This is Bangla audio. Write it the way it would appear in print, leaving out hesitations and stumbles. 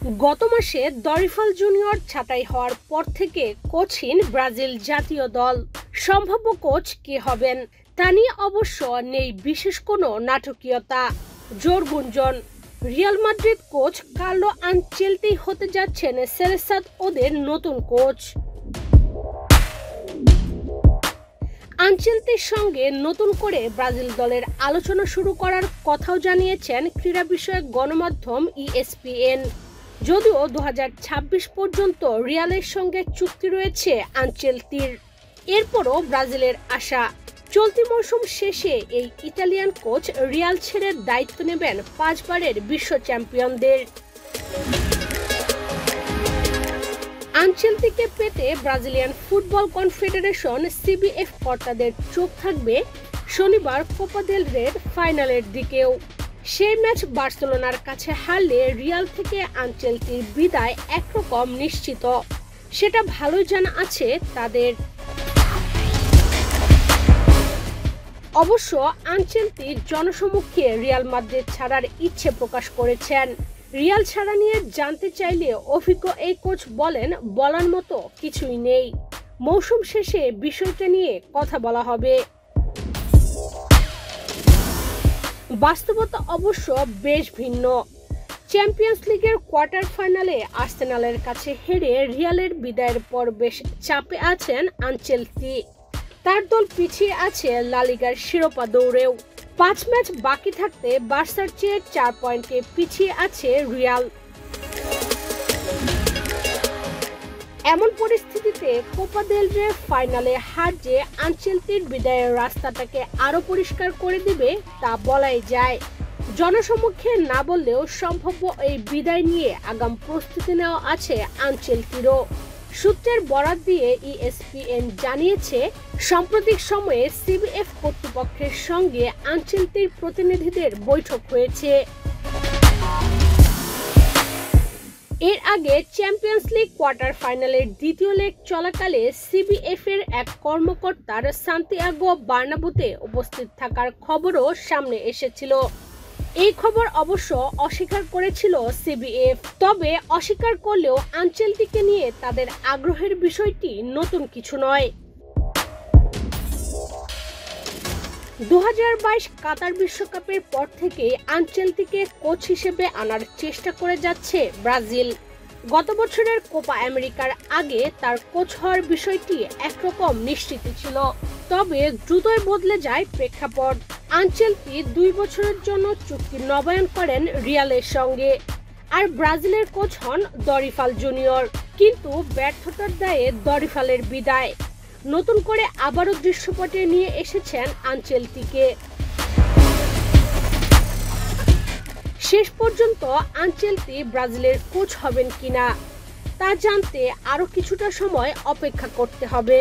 গত মাসে দরিফাল জুনিয়র ছাঁটাই হওয়ার পর থেকে কোচহীন ব্রাজিল জাতীয় দল। সম্ভাব্য কোচ কে হবেন তা নিয়ে অবশ্য নেই বিশেষ কোনো নাটকীয়তা। জোর গুঞ্জন, Real Madrid coach Carlo Ancelotti হতে যাচ্ছেন সেরেসাদ ওদের নতুন কোচ। আনচেলতির সঙ্গে নতুন করে ব্রাজিল দলের আলোচনা শুরু করার কথাও জানিয়েছেন ক্রীড়া বিষয়ক গণমাধ্যম ESPN। যদিও 2026 পর্যন্ত রিয়ালের সঙ্গে চুক্তি রয়েছে আনচেলতির। এরপরও ব্রাজিলের আশা, চলতি মৌসুম শেষে এই ইতালিয়ান কোচ রিয়াল ছেড়ে দায়িত্ব নেবেন 5 বারের বিশ্ব চ্যাম্পিয়নদের। আনচেলতিকে পেতে ব্রাজিলিয়ান ফুটবল কনফেডারেশন CBF কর্তাদের চোখ থাকবে শনিবার কোপা দেল রের ফাইনালের দিকেও। সেই ম্যাচ বার্সেলোনার কাছে হারলে রিয়াল থেকে আনচেলতির বিদায় একরকম নিশ্চিত, সেটা ভালোই জানা আছে তাদের। অবশ্য আনচেলতি জনসমক্ষে রিয়াল মাদ্রিদ ছাড়ার ইচ্ছে প্রকাশ করেছেন। রিয়াল ছাড়া নিয়ে জানতে চাইলে অভিজ্ঞ এই কোচ বলেন, বলার মতো কিছুই নেই, মৌসুম শেষে বিষয়টা নিয়ে কথা বলা হবে। বাস্তবতা অবশ্য বেশ ভিন্ন। চ্যাম্পিয়ন্স লিগের কোয়ার্টার ফাইনালে আর্সেনালের কাছে হেরে রিয়ালের বিদায়ের পর বেশ চাপে আছেন আনচেলতি। তার দল পিছিয়ে আছে লা লিগার শিরোপা দৌড়েও। 5 ম্যাচ বাকি থাকতে বার্সার চেয়ে 4 পয়েন্টে পিছিয়ে আছে রিয়াল। এমন পরিস্থিতিতে কোপা দেল রে ফাইনালে হার যে আনচেলতির বিদায়ের রাস্তাটাকে আরো পরিষ্কার করে দিবে তা বলাই যায়। জনসমক্ষে না বললেও সম্ভাব্য এই বিদায় নিয়ে আগাম প্রস্তুতি নেওয়া আছে আনচেলতিরও। সূত্রের বরাত দিয়ে ESPN জানিয়েছে, সাম্প্রতিক সময়ে CBF কর্তৃপক্ষের সঙ্গে আনচেলতির প্রতিনিধিদের বৈঠক হয়েছে। এর আগে চ্যাম্পিয়ন্স লিগ কোয়ার্টার ফাইনালের দ্বিতীয় লেগ চলাকালে CBF এর এক কর্মকর্তার সান্তিয়াগো বার্নাব্যুতে উপস্থিত থাকার খবরও সামনে এসেছিল। এই খবর অবশ্য অস্বীকার করেছিল CBF। তবে অস্বীকার করলেও আনচেলতিকে নিয়ে তাদের আগ্রহের বিষয়টি নতুন কিছু নয়। 2022 কাতার বিশ্বকাপের পর থেকে আনচেলতিকে কোচ হিসেবে আনার চেষ্টা করে যাচ্ছে ব্রাজিল। গত বছরের কোপা আমেরিকার আগে তার কোচ হওয়ার বিষয়টি একরকম নিশ্চিত ছিল। তবে দ্রুতই বদলে যায় প্রেক্ষাপট। আনচেলতি 2 বছরের জন্য চুক্তি নবায়ন করেন রিয়ালের সঙ্গে, আর ব্রাজিলের কোচ হন দরিফাল জুনিয়র। কিন্তু ব্যর্থতার দায়ে দরিফালের বিদায়। নতুন করে আবারও দৃশ্যপটে নিয়ে এসেছেন আনচেলতিকে। শেষ পর্যন্ত আনচেলতি ব্রাজিলের কোচ হবেন কিনা তা জানতে আরো কিছুটা সময় অপেক্ষা করতে হবে।